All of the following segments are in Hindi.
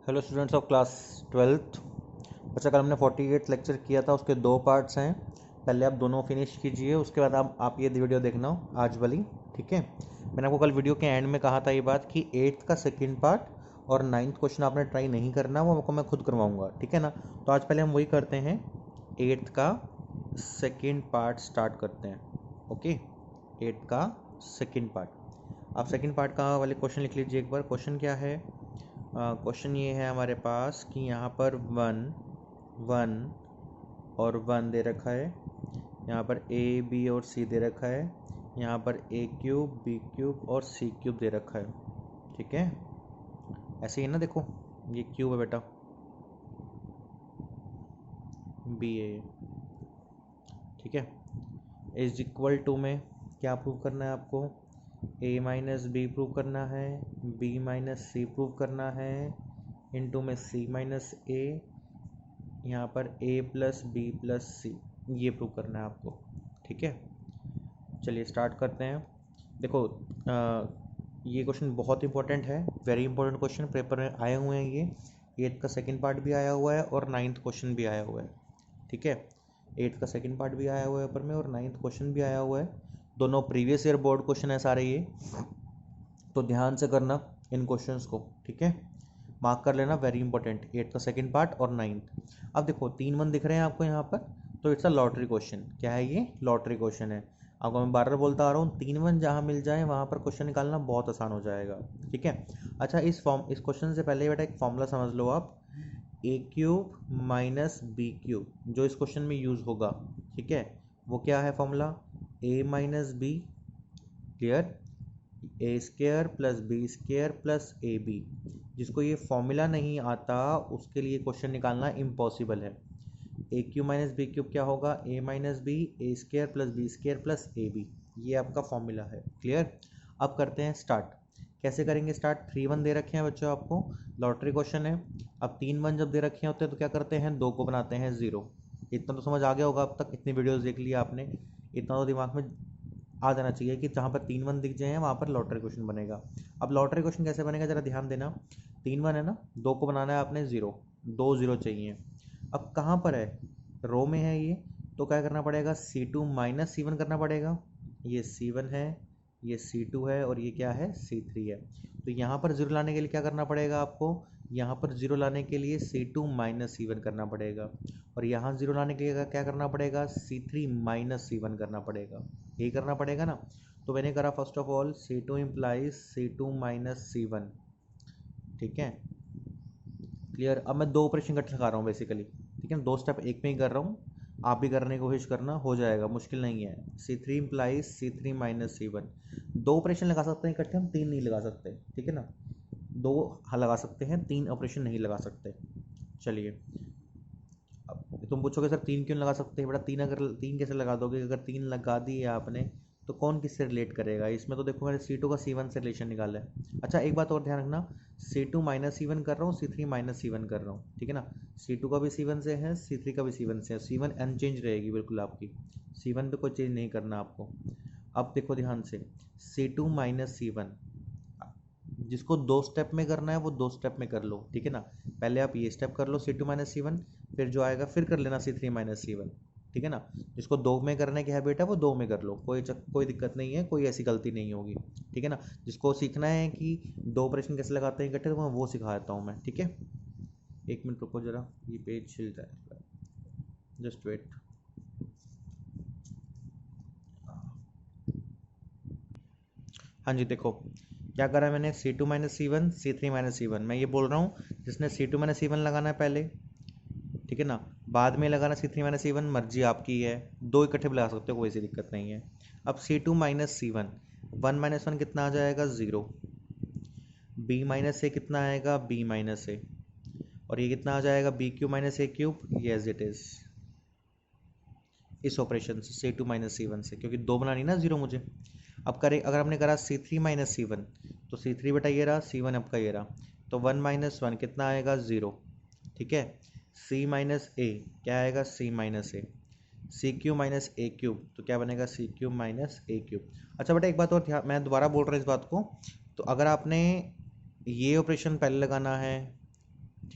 Hello students of class 12th। बच्चा, कल हमने 48 लेक्चर किया था, उसके दो पार्ट्स हैं। पहले आप दोनों फिनिश कीजिए, उसके बाद आप ये वीडियो देखना आज वाली। ठीक है, मैंने आपको कल वीडियो के एंड में कहा था ये बात कि 8th का सेकंड पार्ट और 9th क्वेश्चन आपने ट्राई नहीं करना, वो आपको मैं खुद करवाऊंगा। ठीक है ना। तो आज पहले हम वही करते हैं, 8th का सेकेंड पार्ट स्टार्ट करते हैं। ओके, 8th का सेकेंड पार्ट। आप सेकेंड पार्ट का वाले क्वेश्चन लिख लीजिए एक बार। क्वेश्चन क्या है? क्वेश्चन ये है हमारे पास कि यहाँ पर 1 1 और 1 दे रखा है, यहाँ पर a b और c दे रखा है, यहाँ पर a क्यूब b क्यूब और c क्यूब दे रखा है। ठीक है, ऐसे ही ना, देखो ये क्यूब है बेटा, b है ये। ठीक है, इज इक्वल टू में क्या प्रूव करना है आपको? a माइनस बी प्रूव करना है, b माइनस सी प्रूव करना है, इनटू में c माइनस a, यहाँ पर a प्लस बी प्लस सी, ये प्रूव करना है आपको। ठीक है, चलिए स्टार्ट करते हैं। देखो ये क्वेश्चन बहुत इंपॉर्टेंट है, वेरी इंपॉर्टेंट क्वेश्चन पेपर में आए हुए हैं ये। 8th का सेकंड पार्ट भी आया हुआ है और 9th क्वेश्चन भी आया हुआ है। ठीक है, 8th का सेकंड पार्ट भी आया हुआ है ऊपर में और 9th क्वेश्चन भी आया हुआ है। दोनों प्रीवियस ईयर बोर्ड क्वेश्चन है सारे ये, तो ध्यान से करना इन क्वेश्चंस को। ठीक है, मार्क कर लेना, वेरी इंपॉर्टेंट, 8th का सेकंड पार्ट और 9th। अब देखो 3 1 दिख रहे हैं आपको यहाँ पर, तो इट्स अ लॉटरी क्वेश्चन। क्या है ये? लॉटरी क्वेश्चन है। आपको मैं बार बार बोलता आ रहा हूँ, 3 1 जहाँ मिल जाए वहाँ पर क्वेश्चन निकालना बहुत आसान हो जाएगा। ठीक है, अच्छा इस क्वेश्चन से पहले बेटा एक फॉर्मूला समझ लो आप, a cube minus B cube, जो इस क्वेश्चन में यूज होगा। ठीक है, वो क्या है formula? a minus B, clear, A square plus B square plus A B. जिसको ये फॉर्मूला नहीं आता उसके लिए क्वेश्चन निकालना इम्पॉसिबल है। A cube minus B cube क्या होगा? A minus B, A square plus B square plus A B, ये आपका फॉर्मूला है। क्लियर? अब करते हैं स्टार्ट। कैसे करेंगे स्टार्ट? 3 1 दे रखे हैं बच्चों आपको, लॉटरी क्वेश्चन है। अब 3 1 जब दे रखे होते हैं तो क्या करते हैं? 2 को बनाते हैं 0। इतना तो समझ आ गया होगा अब तक, इतनी वीडियोस देख ली आपने, इतना तो दिमाग में आ जाना चाहिए कि जहाँ पर 3 1 दिख जाए वहाँ पर लॉटरी क्वेश्चन बनेगा। अब लॉटरी क्वेश्चन कैसे बनेगा जरा ध्यान देना। 3 1 है ना, 2 को बनाना है आपने 0, 2 0 चाहिए। अब कहाँ पर है? रो में है ये, तो क्या करना पड़ेगा? C2 माइनस C1 करना पड़ेगा। ये C1 है, ये C2 है और ये क्या है? C3 है। तो यहाँ पर 0 लाने के लिए क्या करना पड़ेगा आपको? यहाँ पर 0 लाने के लिए C2 माइनस C1 करना पड़ेगा, और यहाँ 0 लाने के लिए क्या करना पड़ेगा? C3 माइनस C1 करना पड़ेगा। यही करना पड़ेगा ना। तो मैंने करा first of all C2 implies C2 minus C1। ठीक है, क्लियर? अब मैं 2 ऑपरेशन इकट्ठे लगा रहा हूँ बेसिकली। ठीक है, 2 स्टेप एक में ही कर रहा हूँ, आप भी करने की कोशिश करना, हो जाएगा, मुश्किल नहीं है। C3 implies C3 minus C1। 2 operation लगा सकते हैं इकट्ठे हम, 3 नहीं लगा सकते। ठीक है ना, 2 लगा सकते हैं, 3 ऑपरेशन नहीं लगा सकते। चलिए, अब तुम पूछोगे सर 3 क्यों लगा सकते हैं? बेटा 3 अगर 3 कैसे लगा दोगे? अगर 3 लगा दिए आपने तो कौन किससे रिलेट करेगा? इसमें तो देखो मैंने C2 का C1 से रिलेशन निकाला है। अच्छा एक बात और ध्यान रखना, C2 माइनस C1 कर रहा हूँ, C3 माइनस C1 कर रहा हूँ। ठीक है ना, C2 का भी C1 से है, C3 का भी C1 से है। C1 अनचेंज रहेगी बिल्कुल आपकी, C1 पे कोई चेंज नहीं करना आपको। अब देखो ध्यान से, C2 माइनस C1, जिसको 2 स्टेप में करना है वो 2 स्टेप में कर लो। ठीक है ना, पहले आप ये स्टेप कर लो C2 माइनस C1, फिर जो आएगा फिर कर लेना C3 माइनस C1। ठीक है ना, जिसको 2 में करने की हैबिट है वो 2 में कर लो, कोई दिक्कत नहीं है, कोई ऐसी गलती नहीं होगी। ठीक है ना, जिसको सीखना है कि 2 ऑपरेशन कैसे लगाते हैं इकट्ठे, तो मैं वो सिखा देता हूँ मैं। ठीक है, 1 मिनट रुको जरा, ये पेज छिल जाए, जस्ट वेट। हाँ जी, देखो क्या करा है मैंने, C2 minus C1, C3 minus C1। मैं ये बोल रहा हूँ जिसने C2 माइनस C1 लगाना है पहले, ठीक है ना, बाद में लगाना C3 माइनस C1, मर्जी आपकी है, 2 इकट्ठे भी लगा सकते हो, कोई ऐसी दिक्कत नहीं है। अब C2 माइनस C1, 1 माइनस 1 कितना आ जाएगा? 0। B माइनस ए कितना आएगा? B माइनस ए, और ये कितना आ जाएगा? B क्यूब माइनस ए क्यूब, ये एज इट इज इस ऑपरेशन से C2 माइनस C1 से, क्योंकि 2 बनानी ना 0 मुझे। अब करें, अगर हमने करा C3 माइनस C1, तो C3 बेटा ये रहा, C1 आपका ये रहा, तो 1 माइनस 1 कितना आएगा? 0। ठीक है, C माइनस ए क्या आएगा? C minus a, C cube minus A cube, तो क्या बनेगा? C क्यूब माइनस ए क्यूब। अच्छा बेटा एक बात और ध्यान, मैं दोबारा बोल रहा हूँ इस बात को, तो अगर आपने ये ऑपरेशन पहले लगाना है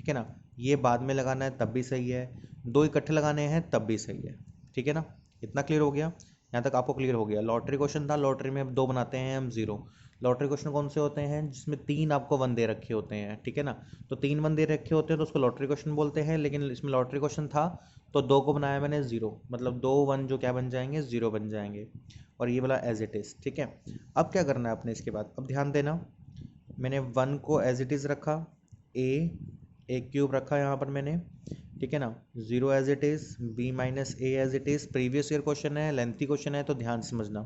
ठीक है ना। ये बाद में लगाना है तब भी सही है, दो इकट्ठे लगाने हैं तब भी सही है, ठीक है ना। इतना क्लियर हो गया, यहाँ तक आपको क्लियर हो गया। लॉटरी क्वेश्चन था, लॉटरी में अब दो बनाते हैं हम जीरो। लॉटरी क्वेश्चन कौन से होते हैं, जिसमें तीन आपको वन दे रखे होते हैं, ठीक है ना। तो तीन वन दे रखे होते हैं तो उसको लॉटरी क्वेश्चन बोलते हैं, लेकिन इसमें लॉटरी क्वेश्चन था तो दो को बनाया मैंने जीरो, मतलब दो वन जो क्या बन जाएंगे, जीरो बन जाएंगे। और ये वाला एज इट इज, ठीक है। अब क्या करना है अपने इसके बाद, अब ध्यान देना, मैंने वन को एज इट इज रखा, ए क्यूब रखा यहाँ पर मैंने, ठीक है ना। Zero as it is, B minus A as it is. Previous year question है, लेंथी क्वेश्चन है तो ध्यान समझना।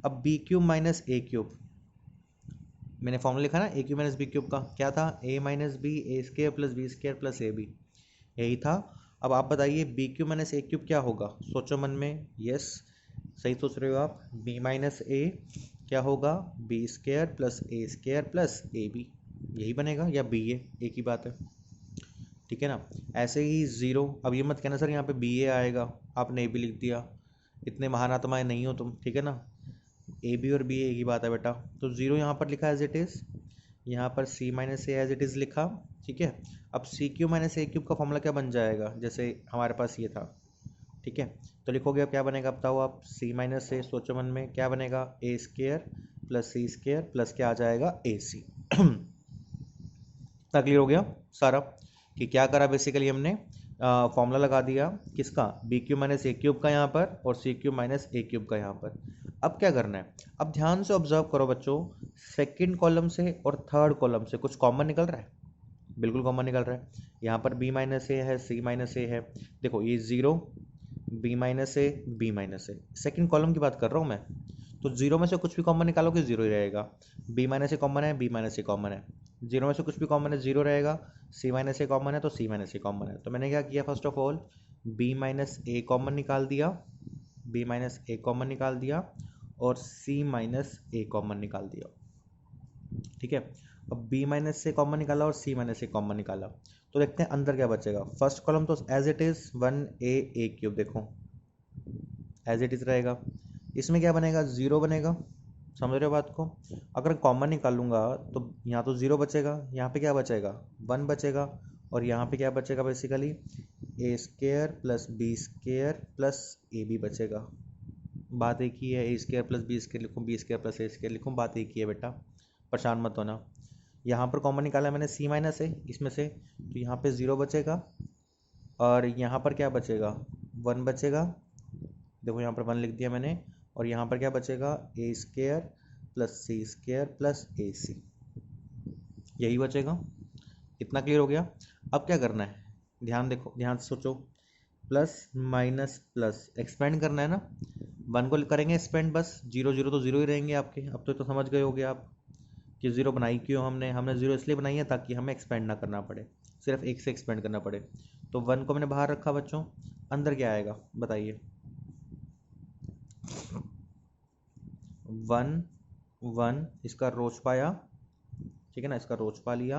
अब बी क्यूब माइनस ए क्यूब, मैंने फॉर्मूला लिखा ना A cube minus B cube का, क्या था, A minus B A square plus B square plus A B, यही था। अब आप बताइए बी क्यूब माइनस ए क्यूब क्या होगा, सोचो मन में, यस सही सोच रहे हो आप। बी माइनस ए क्या होगा, B square plus A square plus A B, यही बनेगा, या बी ए, एक ही बात है, ठीक है ना। ऐसे ही जीरो, अब ये मत कहना सर यहाँ पे बी ए आएगा, आपने ए बी लिख दिया, इतने महान आत्माएं नहीं हो तुम, ठीक है ना। ए बी और बी एक ही बात है बेटा। तो जीरो यहाँ पर लिखा एज इट इज, यहाँ पर c minus A as it is लिखा, ठीक है। अब सी क्यूब माइनस ए क्यूब का फॉर्मूला क्या बन जाएगा, जैसे हमारे पास ये था, ठीक है। तो लिखोगे अब क्या बनेगा बताओ आप, सी माइनस ए, सोचो मन में क्या बनेगा, a square plus C square plus क्या आ जाएगा, ए सी। क्लियर हो गया सारा, कि क्या करा बेसिकली हमने, फॉर्मूला लगा दिया किसका, बी क्यूब माइनस ए क्यूब का यहाँ पर, और सी क्यूब माइनस ए क्यूब का यहाँ पर। अब क्या करना है, अब ध्यान से ऑब्जर्व करो बच्चों, सेकंड कॉलम से और थर्ड कॉलम से कुछ कॉमन निकल रहा है, बिल्कुल कॉमन निकल रहा है। यहाँ पर बी माइनस ए है, सी माइनस ए है, देखो ये zero, B minus a, B minus A, second column की बात कर रहा हूँ मैं। तो जीरो में से कुछ भी कॉमन निकालोगे जीरो ही रहेगा, बी माइनस ए कॉमन है, बी माइनस ए कॉमन है, जीरो में से कुछ भी कॉमन है जीरो रहेगा, सी माइनस ए कॉमन है तो सी माइनस ए कॉमन है। तो मैंने क्या किया, first of all B minus A common निकाल दिया, बी माइनस ए कॉमन निकाल दिया, और सी माइनस ए कॉमन निकाल दिया, ठीक है। अब बी माइनस से कॉमन निकाला और सी माइनस से कॉमन निकाला, तो देखते हैं अंदर क्या बचेगा। फर्स्ट कॉलम तो as it is one A cube, देखो एज इट इज रहेगा। इसमें क्या बनेगा, जीरो बनेगा, समझ रहे हो बात को। अगर कॉमन निकालूंगा तो यहाँ तो जीरो बचेगा, यहाँ पे क्या बचेगा, वन बचेगा, और यहाँ पे क्या बचेगा basically, A square plus B square plus A B बचेगा। बात एक ही है, A square plus B square लिखूँ, B square plus A square लिखूँ, बात एक ही है बेटा, परेशान मत होना। यहाँ पर कॉमन निकाला मैंने सी माइनस है इसमें से, तो यहाँ पे ज़ीरो बचेगा, और यहाँ पर क्या बचेगा, वन बचेगा, देखो यहाँ पर वन लिख दिया मैंने, और यहाँ पर क्या बचेगा, A square plus C square plus A C, यही बचेगा। इतना क्लियर हो गया। अब क्या करना है, ध्यान देखो, ध्यान से सोचो, प्लस माइनस प्लस एक्सपेंड करना है ना, वन को करेंगे एक्सपेंड, बस जीरो जीरो तो जीरो ही रहेंगे आपके। अब तो समझ गए होगे आप कि ज़ीरो बनाई क्यों हमने, हमने ज़ीरो इसलिए बनाई है ताकि हमें एक्सपेंड ना करना पड़े, सिर्फ एक से एक्सपेंड करना पड़े। तो वन को मैंने बाहर रखा बच्चों, अंदर क्या आएगा बताइए, वन वन, इसका रोज पाया, ठीक है ना, इसका रोज पा लिया,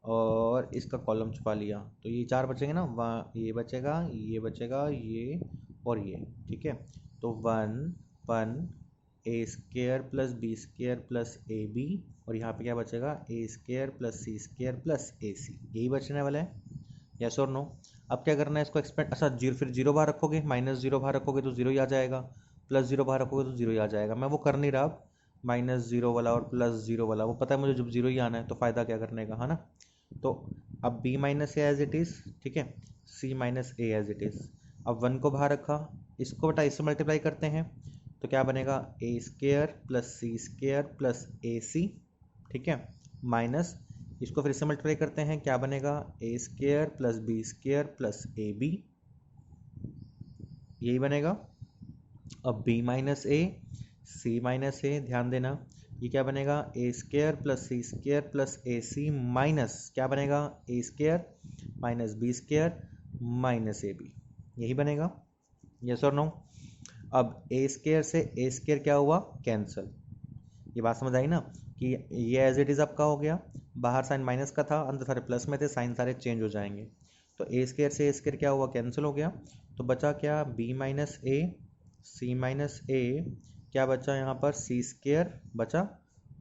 और इसका कॉलम छुपा लिया, तो ये चार बचेंगे ना, वहाँ ये बचेगा, ये बचेगा, ये और ये, ठीक है। तो one one, A square plus B square plus A B, और यहाँ पे क्या बचेगा, A square plus C square plus A C, यही बचने वाला है, यस और नो। अब क्या करना है इसको एक्सपेंड, अच्छा जीरो, फिर जीरो बाहर रखोगे, माइनस जीरो बाहर रखोगे तो जीरो ही आ जाएगा, प्लस जीरो बाहर रखोगे तो जीरो ही आ जाएगा। मैं वो कर नहीं रहा अब, माइनस जीरो वाला और प्लस जीरो वाला, वो पता है मुझे, जब जीरो ही आना है तो फ़ायदा क्या करने का, है ना। तो अब b minus A as it is, ठीक है, c minus A as it is. अब वन को बाहर रखा, इसको बेटा इससे मल्टीप्लाई करते हैं, तो क्या बनेगा, a square plus C square plus ए सी, ठीक है, माइनस इसको फिर से मल्टीप्लाई करते हैं, क्या बनेगा, a square plus B square plus A B, यही बनेगा। अब b minus a, c minus a, ध्यान देना, ये क्या बनेगा, a square plus C square plus A c, minus क्या बनेगा, a square minus b square minus a B, यही बनेगा, यस और नो। अब ए स्क्वायर से ए स्क्वायर क्या हुआ, कैंसिल, ये बात समझ आई ना, कि ये एज इट इज़ आपका हो गया, बाहर साइन माइनस का था, अंदर सारे प्लस में थे, साइन सारे चेंज हो जाएंगे। तो ए स्क्वायर से ए स्क्वायर क्या हुआ, कैंसिल हो गया, तो बचा क्या, B minus a, c minus A, क्या बचा यहाँ पर, सी स्क्वायर बचा,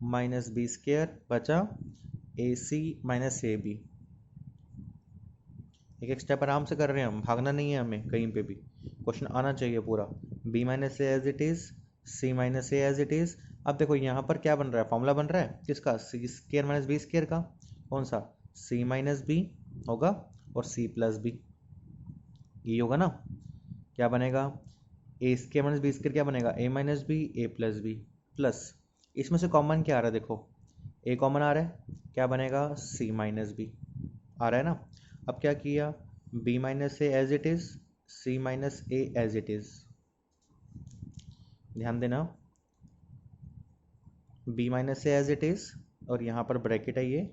माइनस बी स्क्वायर बचा, ए सी माइनस ए बी, एक स्टेप आराम से कर रहे हैं हम, भागना नहीं है हमें कहीं पे भी, क्वेश्चन आना चाहिए पूरा। B minus A as it is, C minus A as it is. अब देखो यहाँ पर क्या बन रहा है, फॉर्मूला बन रहा है किसका, सी स्क्वायर माइनस बी स्क्वायर का। कौन सा, सी माइनस बी होगा और सी प्लस बी, ये होगा ना। क्या बनेगा, a square minus b square क्या बनेगा, ए माइनस बी ए प्लस बी, प्लस इसमें से कॉमन क्या आ रहा है, देखो ए कॉमन आ रहा है, क्या बनेगा सी माइनस बी आ रहा है ना। अब क्या किया, b minus A as it is, C minus A as it is, ध्यान देना, b minus A as it is और यहाँ पर ब्रैकेट है ये,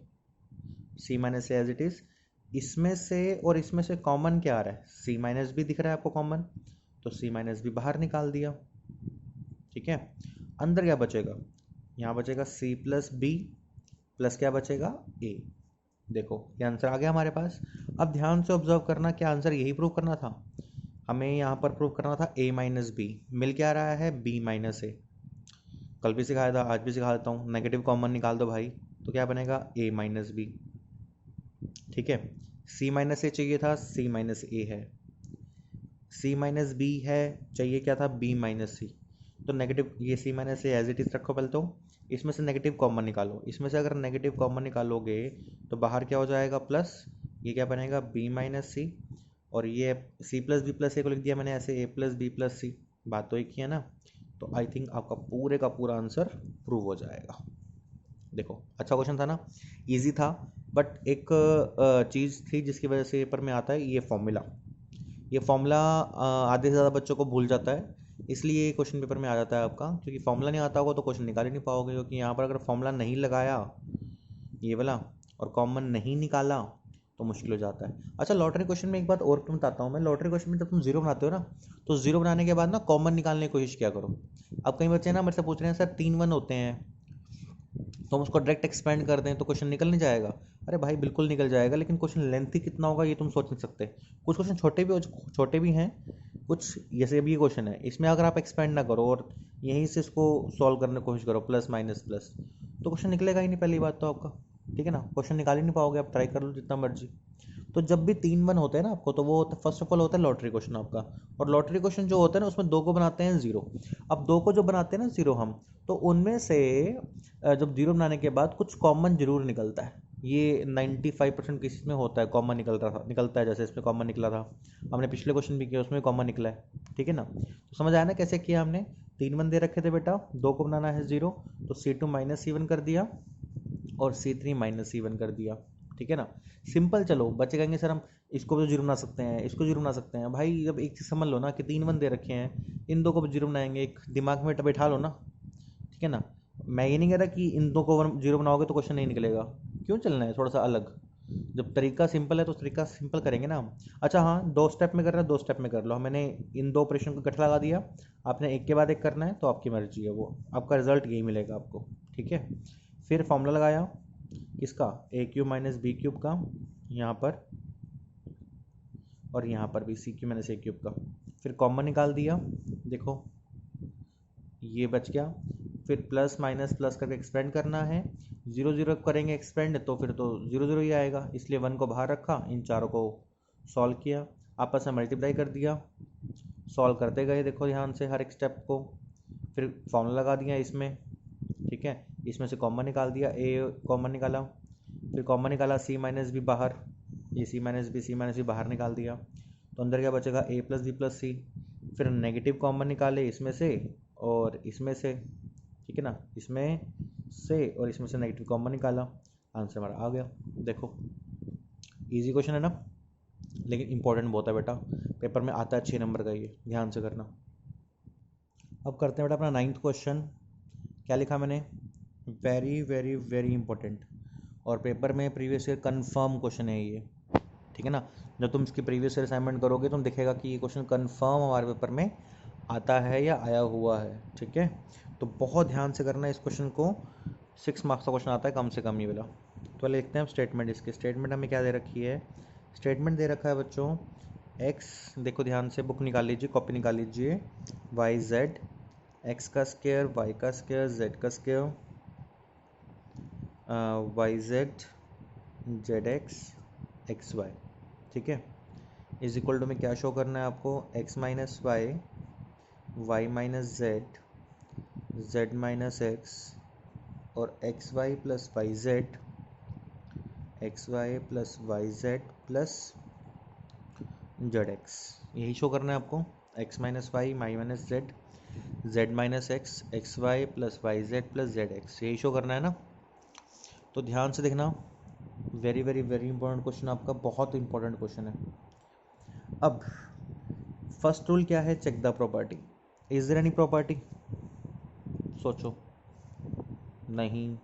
c minus A as it is. इसमें से और इसमें से कॉमन क्या आ रहा है, सी माइनस बी दिख रहा है आपको कॉमन, तो सी माइनस बी बाहर निकाल दिया। ठीक है, अंदर क्या बचेगा, यहाँ बचेगा सी प्लस बी प्लस क्या बचेगा ए। देखो ये आंसर आ गया हमारे पास। अब ध्यान से ऑब्जर्व करना, क्या आंसर यही प्रूव करना था, हमें यहाँ पर प्रूव करना था ए माइनस बी, मिल क्या रहा है बी माइनस ए। कल भी सिखाया था, आज भी सिखा देता हूँ, नेगेटिव कॉमन निकाल दो भाई, तो क्या बनेगा ए माइनस बी। ठीक है, सी माइनस ए चाहिए था, सी माइनस ए है, सी माइनस बी है, चाहिए क्या था बी माइनस सी। तो नेगेटिव ये c minus A as it is रखो पहले, तो इसमें से नेगेटिव कॉमन निकालो, इसमें से अगर नेगेटिव कॉमन निकालोगे तो बाहर क्या हो जाएगा प्लस, ये क्या बनेगा बी माइनस सी, और ये सी प्लस बी प्लस ए को लिख दिया मैंने ऐसे, ए प्लस बी प्लस सी, बात तो एक ही है ना। तो आई थिंक आपका पूरे का पूरा आंसर प्रूव हो जाएगा। देखो अच्छा क्वेश्चन था ना, इजी था, बट एक चीज़ थी जिसकी वजह से पेपर में आता है, ये फॉर्मूला, ये फॉर्मूला आधे से ज़्यादा बच्चों को भूल जाता है, इसलिए ये क्वेश्चन पेपर में आ जाता है आपका, क्योंकि फॉर्मूला नहीं आता होगा तो क्वेश्चन निकाल ही नहीं पाओगे, क्योंकि यहाँ पर अगर फॉर्मूला नहीं लगाया ये वाला और कॉमन नहीं निकाला तो मुश्किल हो जाता है। अच्छा लॉटरी क्वेश्चन में एक बात और तुम बताता हूँ मैं, लॉटरी क्वेश्चन में जब तुम जीरो बनाते हो ना, तो जीरो बनाने के बाद ना कॉमन निकालने की कोशिश किया करो। अब कई बच्चे ना मेरे से पूछ रहे हैं सर 3 1 होते हैं, तो हम उसको डायरेक्ट एक्सपेंड कर दें तो क्वेश्चन निकल नहीं जाएगा। अरे भाई बिल्कुल निकल जाएगा, लेकिन क्वेश्चन लेंथी कितना होगा ये तुम सोच नहीं सकते। कुछ क्वेश्चन छोटे भी हैं, कुछ जैसे अभी ये क्वेश्चन है, इसमें अगर आप एक्सपेंड ना करो और यहीं से इसको सॉल्व करने की कोशिश करो प्लस माइनस प्लस, तो क्वेश्चन निकलेगा ही नहीं पहली बात तो आपका। ठीक है ना, क्वेश्चन निकाल ही नहीं पाओगे, आप ट्राई कर लो जितना मर्जी। तो जब भी 3 1 होते हैं ना आपको, तो वो फर्स्ट ऑफ ऑल होता है लॉटरी क्वेश्चन आपका, और लॉटरी क्वेश्चन जो होता है ना उसमें 2 को बनाते हैं 0। अब 2 को जो बनाते हैं ना 0 हम, तो उनमें से जब 0 बनाने के बाद कुछ कॉमन जरूर निकलता है, ये 95% केसेस में होता है, कॉमन निकलता है, जैसे इसमें कॉमन निकला था, हमने पिछले क्वेश्चन भी किया उसमें कॉमन निकला है। ठीक है ना, तो समझ आया ना कैसे किया हमने। 3 1 दे रखे थे बेटा, 2 को बनाना है 0, तो C2 माइनस C1 कर दिया और C3 माइनस C1 कर दिया। ठीक है ना, सिंपल। चलो बच्चे कहेंगे सर हम इसको भी जीरो बना सकते हैं, इसको जीरो बना सकते हैं, भाई जब एक चीज़ समझ लो ना कि 3 1 दे रखे हैं, इन 2 को भी जीरो बनाएंगे, एक दिमाग में बैठा लो ना। ठीक है ना, मैं ये नहीं कह रहा कि इन 2 को जीरो बनाओगे तो क्वेश्चन नहीं निकलेगा, क्यों चलना है थोड़ा सा अलग, जब तरीका सिंपल है तो तरीका सिंपल करेंगे ना हम। अच्छा हाँ, 2 स्टेप में कर रहे हैं, 2 स्टेप में कर लो, मैंने इन 2 ऑपरेशन को गठा लगा दिया, आपने एक के बाद एक करना है, तो आपकी मर्जी है, वो आपका रिजल्ट यही मिलेगा आपको। ठीक है, फिर फॉर्मूला लगाया इसका ए क्यूब माइनस बी क्यूब का यहाँ पर, और यहाँ पर भी सी क्यूब माइनस ए क्यूब का, फिर कॉमन निकाल दिया, देखो ये बच गया, फिर प्लस माइनस प्लस करके एक्सपेंड करना है, 0 0 करेंगे एक्सपेंड तो फिर तो 0 0 ही आएगा, इसलिए 1 को बाहर रखा, इन चारों को सॉल्व किया, आपस में मल्टीप्लाई कर दिया, सॉल्व करते गए देखो ध्यान से हर एक स्टेप को, फिर फॉर्मूला लगा दिया इसमें। ठीक है, इसमें से कॉमन निकाल दिया, ए कॉमन निकाला, फिर कॉमन निकाला सी माइनस बी बाहर, ये सी माइनस बी बाहर निकाल दिया, तो अंदर क्या बचेगा ए प्लस बी प्लस सी, फिर नेगेटिव कॉमन निकाले इसमें से और इसमें से। ठीक है ना, इसमें से और इसमें से नेगेटिव कॉमन निकाला, आंसर हमारा आ गया। देखो इजी क्वेश्चन है ना, लेकिन इंपॉर्टेंट बहुत है बेटा, पेपर में आता है 6 नंबर का, ये ध्यान से करना। अब करते हैं बेटा अपना 9th क्वेश्चन। क्या लिखा मैंने, वेरी वेरी वेरी इंपॉर्टेंट, और पेपर में प्रीवियस ईयर कंफर्म क्वेश्चन है ये। ठीक है ना, जब तुम इसकी प्रीवियस ईयर असाइनमेंट करोगे तुम दिखेगा कि ये क्वेश्चन कंफर्म हमारे पेपर में आता है या आया हुआ है। ठीक है, तो बहुत ध्यान से करना इस क्वेश्चन को, 6 मार्क्स का क्वेश्चन आता है कम से कम ये वाला। तो लिखते हैं हम स्टेटमेंट, इसके स्टेटमेंट हमें क्या दे रखी है, स्टेटमेंट दे रखा है बच्चों एक्स, देखो ध्यान से बुक निकाल लीजिए, कॉपी निकाल लीजिए, वाई जेड, एक्स का स्क्वायर, वाई का स्क्वायर, जेड का square, Y Z, Z X, x Y. ठीक है, इज इक्वल टू में क्या शो करना है आपको, x minus y, y minus z, z minus x और x Y plus Y Z, x Y plus Y Z plus Z x. यही शो करना है आपको, x minus y, y minus z, z minus x, x Y plus Y Z plus Z x, यही शो करना है ना। तो ध्यान से देखना, very very very important question आपका, बहुत इंपॉर्टेंट क्वेश्चन है। अब फर्स्ट रूल क्या है, check the property. Is there any property, सोचो, नहीं।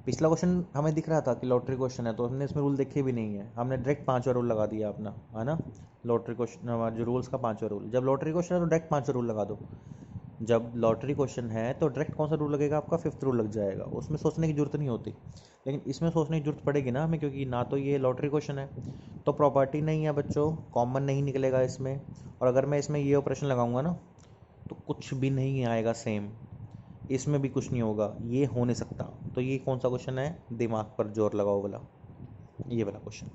पिछला क्वेश्चन हमें दिख रहा था कि लॉटरी क्वेश्चन है, तो हमने इसमें रूल देखे भी नहीं है, हमने डायरेक्ट 5वां रूल लगा दिया अपना, है ना। लॉटरी क्वेश्चन जो रूल्स का 5वां रूल, जब लॉटरी क्वेश्चन है तो डायरेक्ट 5वां रूल लगा दो। जब लॉटरी क्वेश्चन है तो डायरेक्ट कौन सा रूल लगेगा आपका, 5th रूल लग जाएगा, उसमें सोचने की जरूरत नहीं होती। लेकिन इसमें सोचने की जरूरत पड़ेगी ना हमें, क्योंकि ना तो ये लॉटरी क्वेश्चन है, तो प्रॉपर्टी नहीं है बच्चों, कॉमन नहीं निकलेगा इसमें। और अगर मैं इसमें ये ऑपरेशन लगाऊंगा ना तो कुछ भी नहीं आएगा सेम, इसमें भी कुछ नहीं होगा, ये हो नहीं सकता। तो ये कौन सा क्वेश्चन है, दिमाग पर जोर लगाओ वाला, ये वाला क्वेश्चन।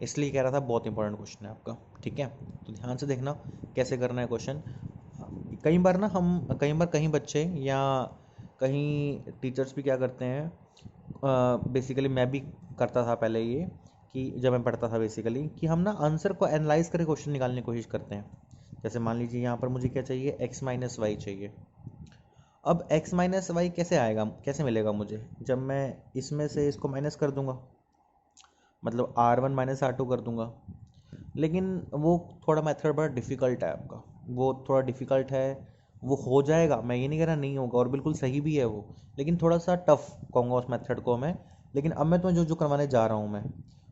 इसलिए कह रहा था बहुत इंपॉर्टेंट क्वेश्चन है आपका, ठीक है। तो ध्यान से देखना कैसे करना है क्वेश्चन। कई बार ना हम, कई बार कहीं बच्चे या कहीं टीचर्स भी क्या करते हैं, बेसिकली मैं भी करता था पहले ये, कि जब मैं पढ़ता था बेसिकली, कि हम ना आंसर को एनालाइज करके क्वेश्चन निकालने की कोशिश करते हैं। जैसे मान लीजिए यहाँ पर मुझे क्या चाहिए, x माइनस वाई चाहिए। अब x माइनस वाई कैसे आएगा, कैसे मिलेगा मुझे, जब मैं इसमें से इसको माइनस कर दूंगा, मतलब R1 माइनस R2 कर दूंगा। लेकिन वो थोड़ा मेथड बड़ा डिफ़िकल्ट है आपका, वो थोड़ा डिफ़िकल्ट है। वो हो जाएगा, मैं ये नहीं कह रहा नहीं होगा, और बिल्कुल सही भी है वो, लेकिन थोड़ा सा टफ कहूँगा उस मेथड को मैं। लेकिन अब मैं तुम्हें जो जो करवाने जा रहा हूँ मैं,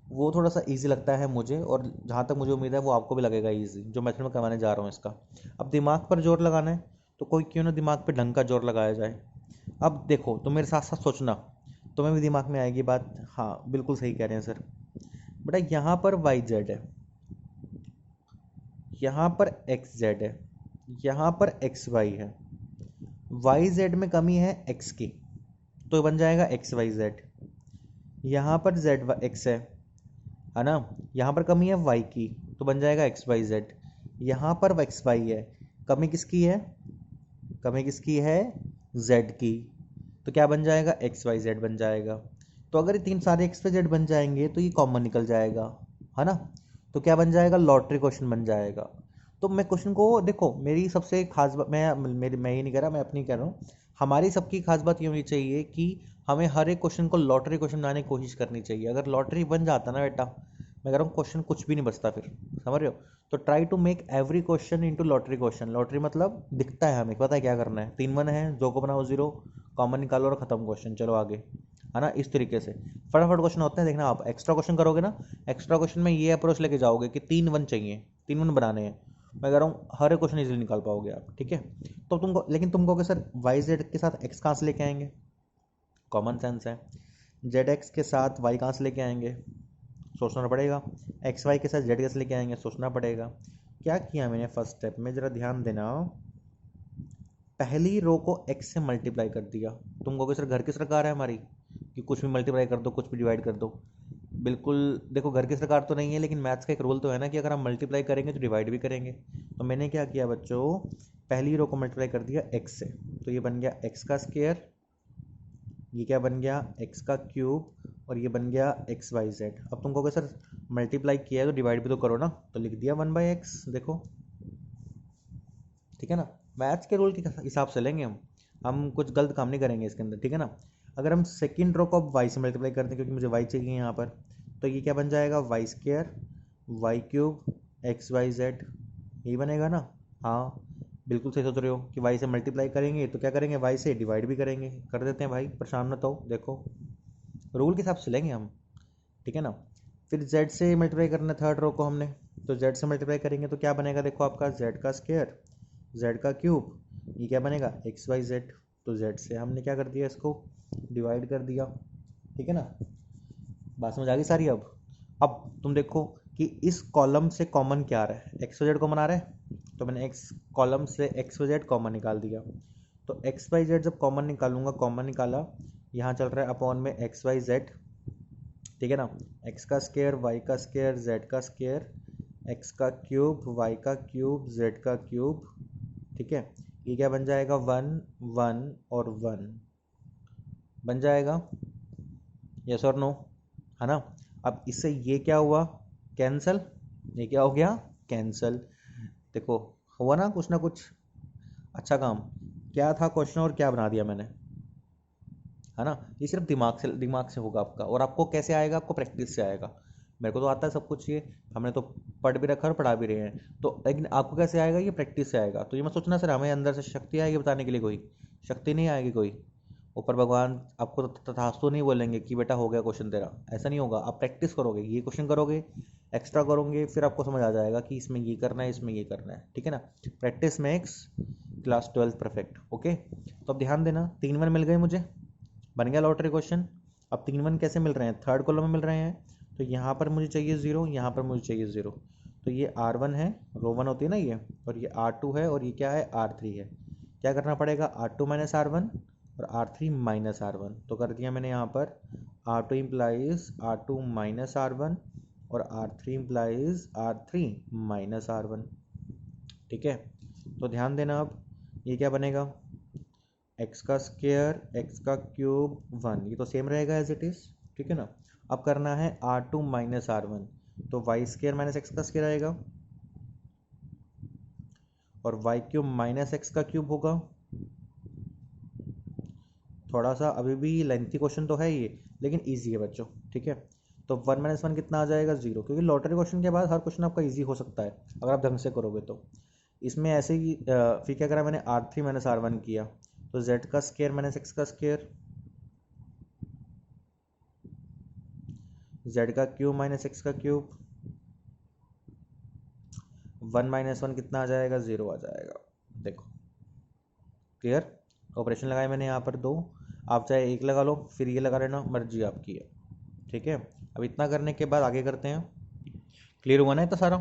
वो थोड़ा सा इजी लगता है मुझे, और जहाँ तक मुझे उम्मीद है वो आपको भी लगेगा इजी, जो मेथड में करवाने जा रहा हूँ इसका। अब दिमाग पर जोर लगाना है, तो कोई क्यों ना दिमाग पर ढंग का जोर लगाया जाए। अब देखो, तुम मेरे साथ साथ सोचना, तुम्हें भी दिमाग में आएगी बात, हाँ बिल्कुल सही कह रहे हैं सर। बेटा यहाँ पर वाई जेड है, यहाँ पर एक्स जेड है, यहाँ पर एक्स वाई है, वाई जेड में कमी है एक्स की, तो बन जाएगा एक्स वाई जेड। यहाँ पर जेड एक्स है ना, यहाँ पर कमी है वाई की, तो बन जाएगा एक्स वाई जेड। यहाँ पर एक्स वाई है, कमी किसकी है, कमी किसकी है, जेड की, तो क्या बन जाएगा, एक्स वाई जेड बन जाएगा। तो अगर ये तीन सारे एक्स वाई जेड बन जाएंगे तो ये कॉमन निकल जाएगा, है ना। तो क्या बन जाएगा, लॉटरी क्वेश्चन बन जाएगा। तो मैं क्वेश्चन को देखो, मेरी सबसे खास बात, मैं ये नहीं कह रहा, मैं अपनी कह रहा हूँ, हमारी सबकी खास बात ये होनी चाहिए कि हमें हर एक क्वेश्चन को लॉटरी क्वेश्चन बनाने की कोशिश करनी चाहिए। अगर लॉटरी बन जाता ना बेटा, मैं कह रहा हूँ क्वेश्चन कुछ भी नहीं बचता फिर, समझ रहे हो। तो try to make every question into lottery question. Lottery मतलब दिखता है हमें, पता है क्या करना है, 3 1 है, 2 को बनाओ 0, कॉमन निकालो और खत्म क्वेश्चन, चलो आगे, है ना। इस तरीके से फटाफट क्वेश्चन होते हैं। देखना आप एक्स्ट्रा क्वेश्चन करोगे ना, एक्स्ट्रा क्वेश्चन में ये अप्रोच लेके जाओगे कि 3 1 चाहिए, 3 1 बनाने हैं, मैं कह रहा हूँ हर एक क्वेश्चन इजीली निकाल पाओगे आप, ठीक है। तो तुमको, लेकिन तुम कहोगे सर वाई जेड के साथ एक्स कहाँ से लेके आएंगे, कॉमन सेंस है। जेड एक्स के साथ वाई कहाँ से लेके आएंगे, सोचना पड़ेगा। एक्स वाई के साथ जेड कैसे लेके आएंगे, सोचना पड़ेगा। क्या किया मैंने फर्स्ट स्टेप में, ज़रा ध्यान देना, पहली रो को एक्स से मल्टीप्लाई कर दिया। तुम कहोगे सर घर की सरकार है हमारी कि कुछ भी मल्टीप्लाई कर दो, कुछ भी डिवाइड कर दो। बिल्कुल, देखो घर की सरकार तो नहीं है, लेकिन मैथ्स का एक रूल तो है ना कि अगर हम मल्टीप्लाई करेंगे तो डिवाइड भी करेंगे। तो मैंने क्या किया बच्चों, पहली रो को मल्टीप्लाई कर दिया एक्स से, तो ये बन गया एक्स का स्क्वायर, ये क्या बन गया, एक्स का क्यूब, और ये बन गया एक्स वाई जेड। अब तुम कहोगे सर मल्टीप्लाई किया है तो डिवाइड भी तो करो ना, तो लिख दिया 1/x, देखो, ठीक है ना। मैथ्स के रूल के हिसाब से लेंगे हम कुछ गलत काम नहीं करेंगे इसके अंदर, ठीक है ना। अगर हम सेकेंड रो को अब वाई से मल्टीप्लाई करते हैं, क्योंकि मुझे वाई चाहिए यहाँ पर, तो ये क्या बन जाएगा, Y square, Y cube, X Y Z, यही बनेगा ना। हाँ बिल्कुल सही सोच रहे हो कि वाई से मल्टीप्लाई करेंगे तो क्या करेंगे, वाई से डिवाइड भी करेंगे, कर देते हैं भाई, परेशान मत हो, देखो रूल के हिसाब से लेंगे हम, ठीक है ना। फिर z से मल्टीप्लाई करना है थर्ड रो को हमने, तो z से मल्टीप्लाई करेंगे तो क्या बनेगा, देखो आपका z का स्क्वायर, z का क्यूब, ये क्या बनेगा, एक्स वाई जेड। तो z से हमने क्या कर दिया, इसको डिवाइड कर दिया, ठीक है ना। बात समझ आ गई सारी। अब तुम देखो कि इस कॉलम से कॉमन क्या आ रहा है, एक्स वाई जेड कॉमन आ रहा है, तो मैंने एक्स कॉलम से एक्स वाई जेड कॉमन निकाल दिया। तो एक्स वाई जेड जब कॉमन निकालूंगा, कॉमन निकाला, यहाँ चल रहा है अपॉन में एक्स वाई जेड, ठीक है ना, एक्स का स्क्वायर, वाई का स्क्वायर, जेड का स्क्वायर, एक्स का क्यूब, वाई का क्यूब, जेड का क्यूब, ठीक है। ये क्या बन जाएगा, 1 1 और 1 बन जाएगा, यस और नो, है ना। अब इससे ये क्या हुआ, कैंसल, ये क्या हो गया, कैंसल। देखो हुआ ना कुछ अच्छा काम। क्या था क्वेश्चन और क्या बना दिया मैंने, है ना। ये सिर्फ दिमाग से होगा आपका, और आपको कैसे आएगा, आपको प्रैक्टिस से आएगा। मेरे को तो आता है सब कुछ, ये हमने तो पढ़ भी रखा और पढ़ा भी रहे हैं, तो लेकिन आपको कैसे आएगा, ये प्रैक्टिस से आएगा। तो ये मत सोचना सर हमें अंदर से शक्ति आएगी बताने के लिए, कोई शक्ति नहीं आएगी कोई। ऊपर भगवान आपको तथास्तु नहीं बोलेंगे कि बेटा हो गया क्वेश्चन तेरा, ऐसा नहीं होगा। आप प्रैक्टिस करोगे, ये क्वेश्चन करोगे, एक्स्ट्रा करोगे, फिर आपको समझ आ जाएगा कि इसमें ये करना है, इसमें ये करना है, ठीक है ना। Practice makes class 12 perfect, okay. तो अब ध्यान देना, 3 1 मिल गए मुझे, बन गया लॉटरी क्वेश्चन। अब 3 1 कैसे मिल रहे हैं, थर्ड कॉलम में मिल रहे हैं, तो यहाँ पर मुझे चाहिए 0, यहाँ पर मुझे चाहिए 0। तो ये R1 है, रो 1 होती है ना ये, और ये R2 है, और ये क्या है, R3 है। क्या करना पड़ेगा, R2 माइनस R1 और R3 माइनस R1। तो कर दिया मैंने यहाँ पर, R2 implies R2 minus R1 और R3 implies R3 minus R1, ठीक है। तो ध्यान देना, अब ये क्या बनेगा, एक्स का स्क्वायर, एक्स का क्यूब 1, ये तो सेम रहेगा एज इट इज़, ठीक है ना। अब करना है R2 माइनस R1, तो वाई स्क्वायर माइनस एक्स का स्क्वायर आएगा, और वाई क्यूब माइनस एक्स का क्यूब होगा। थोड़ा सा अभी भी लेंथी क्वेश्चन तो है ये, लेकिन ईजी है बच्चों, ठीक है। तो 1 माइनस 1 कितना आ जाएगा, 0, क्योंकि लॉटरी क्वेश्चन के बाद हर क्वेश्चन आपका ईजी हो सकता है अगर आप ढंग से करोगे तो। इसमें ऐसे ही फिर क्या करा मैंने, R3 माइनस R1 किया, तो जेड का स्क्वायर माइनस एक्स का स्क्वायर, जेड का क्यूब माइनस एक्स का क्यूब, 1 माइनस 1 कितना आ जाएगा, 0 आ जाएगा। देखो क्लियर, ऑपरेशन लगाए मैंने यहाँ पर 2, आप चाहे 1 लगा लो, फिर ये लगा लेना, मर्जी आपकी है, ठीक है। अब इतना करने के बाद आगे करते हैं। क्लियर हुआ ना इतना सारा,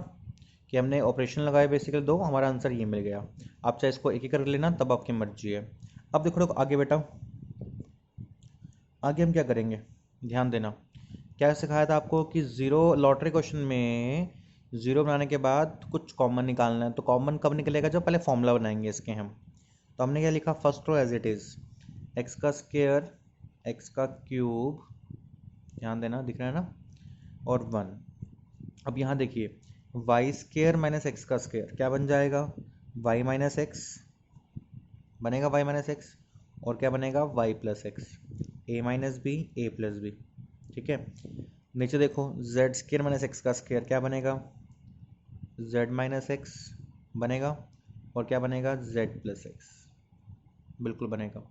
कि हमने ऑपरेशन लगाए बेसिकली 2, हमारा आंसर ये मिल गया। आप चाहे इसको एक कर लेना, तब आपकी मर्जी है। अब देखो आगे बेटा, आगे हम क्या करेंगे, ध्यान देना। क्या सिखाया था आपको कि ज़ीरो लॉटरी क्वेश्चन में ज़ीरो बनाने के बाद कुछ कॉमन निकालना है। तो कॉमन कब निकलेगा, जब पहले फॉर्मूला बनाएंगे इसके हम। तो हमने क्या लिखा, first row as it is, X का स्क्वायर, एक्स का क्यूब, ध्यान देना दिख रहा है ना, और 1। अब यहाँ देखिए, वाई स्क्वायर माइनस एक्स का स्क्वायर क्या बन जाएगा, वाई माइनस एक्स बनेगा, वाई माइनस एक्स, और क्या बनेगा, वाई प्लस एक्स, ए माइनस बी, ए प्लस बी, ठीक है। नीचे देखो, जेड स्क्वायर माइनस एक्स का स्क्वायर क्या बनेगा, जेड माइनस एक्स बनेगा, और क्या बनेगा, जेड प्लस एक्स, बिल्कुल बनेगा।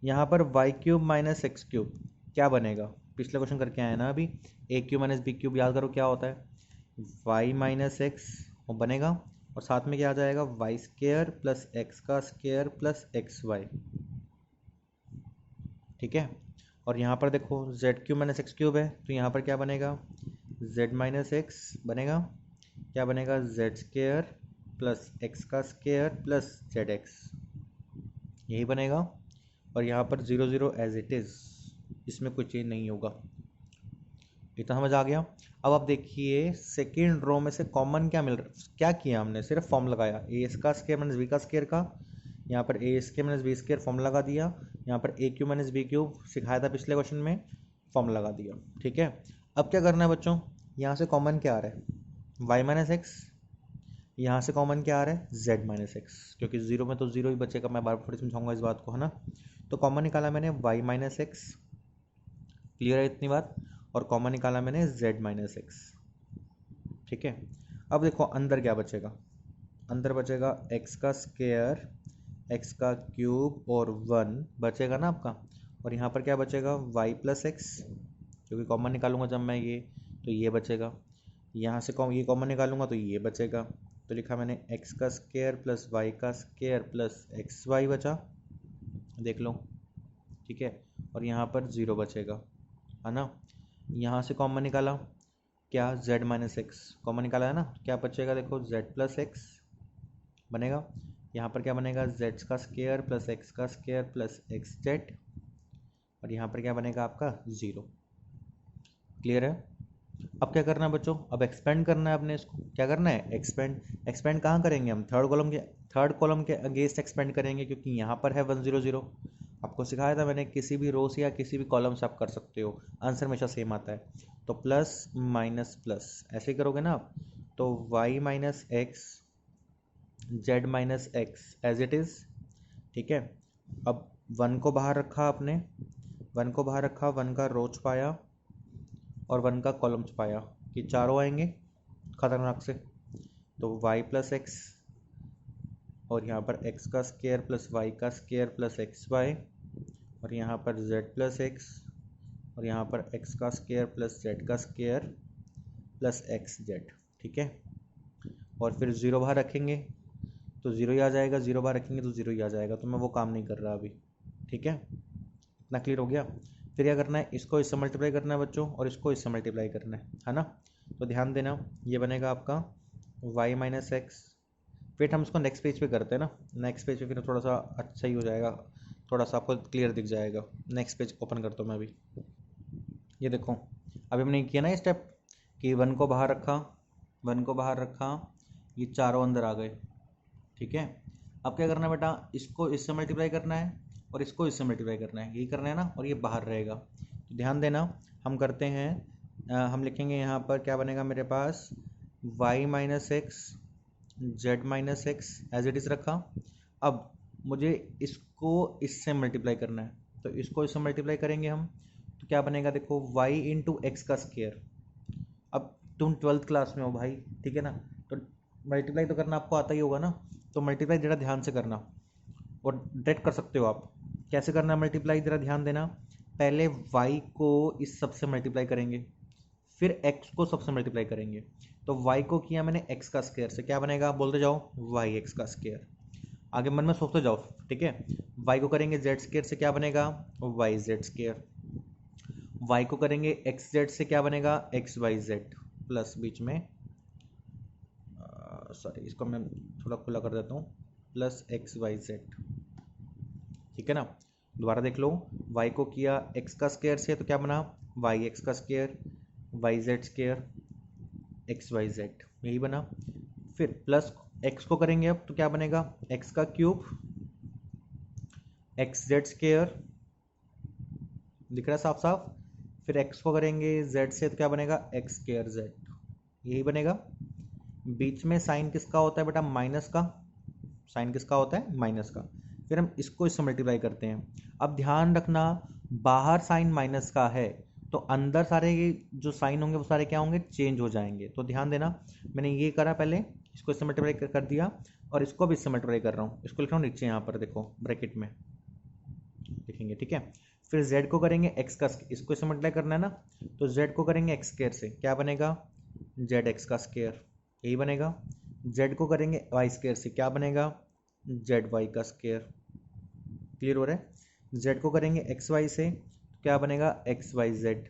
यहाँ पर Y cube minus X cube क्या बनेगा, पिछले क्वेश्चन करके आए ना अभी, A cube minus B cube, याद करो क्या होता है, वाई माइनस एक्स वो बनेगा, और साथ में क्या आ जाएगा, वाई स्क्वायर प्लस एक्स का स्क्वायर प्लस एक्स वाई, ठीक है। और यहाँ पर देखो, Z cube minus X cube है, तो यहाँ पर क्या बनेगा, जेड माइनस एक्स बनेगा, क्या बनेगा, जेड स्क्वायर प्लस एक्स का स्क्वायर प्लस जेड एक्स, यही बनेगा। और यहाँ पर 0 0 एज इट इज़, इसमें कोई चेंज नहीं होगा। इतना समझ आ गया। अब आप देखिए, सेकेंड रो में से कॉमन क्या मिल रहा, क्या किया हमने, सिर्फ फॉर्म लगाया, ए का स्क्वायर माइनस बी का स्क्वायर का, यहाँ पर a square minus b square form लगा दिया, यहाँ पर a cube minus B cube सिखाया था पिछले क्वेश्चन में, फॉर्म लगा दिया, ठीक है। अब क्या करना है बच्चों, यहाँ से कॉमन क्या आ रहा है, वाई माइनस एक्स, यहाँ से कॉमन क्या आ रहा है, जेड माइनस एक्स, क्योंकि जीरो में तो जीरो ही बचेगा, मैं बार बार थोड़ी समझाऊंगा इस बात को, है ना। तो कॉमन निकाला मैंने वाई माइनस एक्स, क्लियर है इतनी बात, और कॉमन निकाला मैंने जेड माइनस एक्स, ठीक है। अब देखो अंदर क्या बचेगा, अंदर बचेगा एक्स का स्क्वायर, एक्स का क्यूब और 1 बचेगा ना आपका, और यहाँ पर क्या बचेगा, वाई प्लस एक्स, क्योंकि कॉमन निकालूंगा जब मैं ये, तो ये बचेगा, यहाँ से ये कॉमन निकालूंगा तो ये बचेगा। तो लिखा मैंने एक्स का स्क्वायर प्लस वाई का स्क्वायर प्लस एक्स वाई बचा, देख लो, ठीक है। और यहाँ पर 0 बचेगा, है ना। यहाँ से कॉमन निकाला, क्या, z माइनस एक्स कॉमन निकाला है ना, क्या बचेगा, देखो z प्लस एक्स बनेगा, यहाँ पर क्या बनेगा, z का स्क्वायर प्लस एक्स का स्क्वायर प्लस एक्स जेड, और यहाँ पर क्या बनेगा आपका 0, क्लियर है। अब क्या करना है बच्चों, अब एक्सपेंड करना है अपने इसको, क्या करना है एक्सपेंड। एक्सपेंड कहाँ करेंगे हम, थर्ड कॉलम के अगेंस्ट एक्सपेंड करेंगे, क्योंकि यहाँ पर है 100। आपको सिखाया था मैंने, किसी भी रो से या किसी भी कॉलम से आप कर सकते हो, आंसर हमेशा सेम आता है। तो प्लस माइनस प्लस ऐसे ही करोगे ना आप, तो y minus X Z minus X as it is. ठीक है, अब वन को बाहर रखा आपने, वन का रोज पाया और वन का कॉलम्स पाया कि चारों आएंगे खतरनाक से। तो y प्लस एक्स और यहाँ पर x का स्क्वायर प्लस y का स्क्वायर प्लस एक्स वाई, और यहाँ पर z प्लस एक्स और यहाँ पर x का स्क्वायर प्लस z का स्क्वायर प्लस एक्स जेड। ठीक है, और फिर ज़ीरो बाहर रखेंगे तो ज़ीरो ही आ जाएगा, ज़ीरो बाहर रखेंगे तो ज़ीरो ही आ जाएगा, तो मैं वो काम नहीं कर रहा अभी। ठीक है, इतना क्लियर हो गया। फिर क्या करना है, इसको इससे मल्टीप्लाई करना है बच्चों और इसको इससे मल्टीप्लाई करना है ना। तो ध्यान देना, ये बनेगा आपका y माइनस एक्स। फिर हम इसको नेक्स्ट पेज पे करते हैं ना, नेक्स्ट पेज पे फिर थोड़ा सा अच्छा ही हो जाएगा, थोड़ा सा आपको क्लियर दिख जाएगा। नेक्स्ट पेज ओपन करता हूँ मैं अभी। ये देखो, अभी हमने किया ना ये स्टेप कि वन को बाहर रखा, ये चारों अंदर आ गए। ठीक है, अब क्या करना है बेटा, इसको इससे मल्टीप्लाई करना है और इसको इससे मल्टीप्लाई करना है, यही करना है ना, और ये बाहर रहेगा। तो ध्यान देना, हम करते हैं, हम लिखेंगे यहाँ पर क्या बनेगा मेरे पास, y minus X Z minus X as it is रखा। अब मुझे इसको इससे मल्टीप्लाई करना है, तो इसको इससे मल्टीप्लाई करेंगे हम, तो क्या बनेगा देखो, y इंटू एक्स का स्क्वायर। अब तुम 12th क्लास में हो भाई, ठीक है ना, तो मल्टीप्लाई तो करना आपको आता ही होगा ना, तो मल्टीप्लाई ज़रा ध्यान से करना, और डायरेक्ट कर सकते हो आप। कैसे करना है मल्टीप्लाई, ज़रा ध्यान देना। पहले y को इस सब से मल्टीप्लाई करेंगे, फिर x को सबसे मल्टीप्लाई करेंगे। तो y को किया मैंने x का स्क्वायर से, क्या बनेगा बोलते जाओ, y x का स्क्वायर। आगे मन में सोचते जाओ। ठीक है, y को करेंगे z स्क्वायर से, क्या बनेगा y z स्क्वायर। y को करेंगे x z से, क्या बनेगा x y z प्लस बीच में, सॉरी इसको मैं थोड़ा खुला कर देता हूँ, प्लस एक्स वाई जेड। ठीक है ना, दोबारा देख लो, y को किया x का स्क्वायर से, तो क्या बना वाई एक्स का square, Y Z square, X Y Z, यही बना। फिर प्लस x को करेंगे अब, तो क्या बनेगा x का क्यूब, एक्स जेड स्क्वायर, दिख रहा है साफ साफ। फिर x को करेंगे z से, तो क्या बनेगा एक्स स्क्वायर जेड, यही बनेगा। बीच में साइन किसका होता है बेटा, माइनस का, साइन किसका होता है माइनस का। फिर हम इसको इससे मल्टीप्लाई करते हैं। अब ध्यान रखना, बाहर साइन माइनस का है तो अंदर सारे जो साइन होंगे वो सारे क्या होंगे, चेंज हो जाएंगे। तो ध्यान देना, मैंने ये करा पहले, इसको इससे मल्टीप्लाई कर दिया और इसको भी इससे मल्टीप्लाई कर रहा हूँ, इसको लिख रहा हूँ नीचे यहाँ पर देखो ब्रैकेट में लिखेंगे। ठीक है, फिर z को करेंगे x का, इसको इससे मल्टीप्लाई करना है ना, तो z को करेंगे x स्क्वायर से, क्या बनेगा जेड एक्स का स्क्वायर, यही बनेगा। z को करेंगे y स्क्वायर से, क्या बनेगा जेड वाई का स्क्वायर। क्लियर हो रहा है, z को करेंगे एक्स वाई से, तो क्या बनेगा एक्स वाई जेड।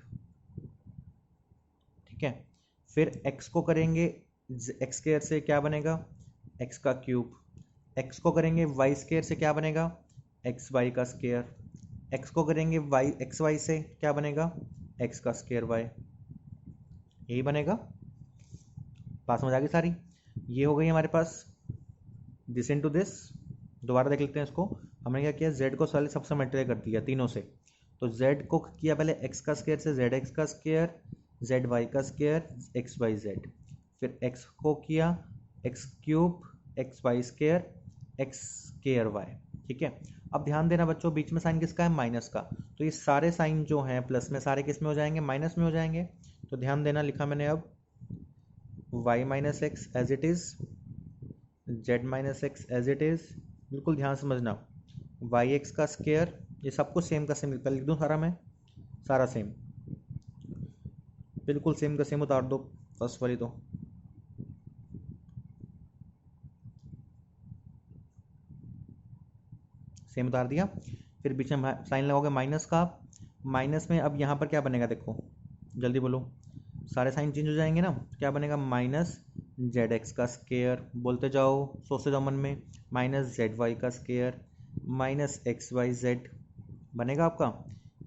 ठीक है, फिर x को करेंगे एक्स स्क्वायर से, क्या बनेगा x का क्यूब। x को करेंगे y स्क्वायर से, क्या बनेगा एक्स वाई का स्क्वायर। x को करेंगे y एक्स वाई से, क्या बनेगा x का स्क्वायर y, यही बनेगा। बात समझ आ गई सारी, ये हो गई हमारे पास दिस इनटू दिस। दोबारा देख लेते हैं इसको, हमने क्या किया, z को पहले सबसे मल्टीप्लाई कर दिया तीनों से, तो z को किया पहले x का स्क्वायर से, जेड एक्स का स्क्वायर, जेड वाई का स्क्वायर, एक्स वाई जेड। फिर x को किया x cube, X Y square, X square Y. ठीक है, अब ध्यान देना बच्चों, बीच में साइन किसका है माइनस का, तो ये सारे साइन जो हैं प्लस में सारे किस में हो जाएंगे, माइनस में हो जाएंगे। तो ध्यान देना, लिखा मैंने अब y minus X as it is, z minus X as it is, बिल्कुल ध्यान समझना, वाई एक्स का स्क्वायर, ये सब कुछ सेम का सेम लिख दूँ सारा, मैं सारा सेम, बिल्कुल सेम का सेम उतार दो फर्स्ट वाली, तो सेम उतार दिया। फिर बीच में साइन लगाओगे माइनस का, माइनस में अब यहाँ पर क्या बनेगा देखो, जल्दी बोलो, सारे साइन चेंज हो जाएंगे ना, क्या बनेगा माइनस जेड एक्स का स्क्वायर, बोलते जाओ सोचते जाओ मन में, माइनस जेड वाई का square, minus X Y Z बनेगा आपका।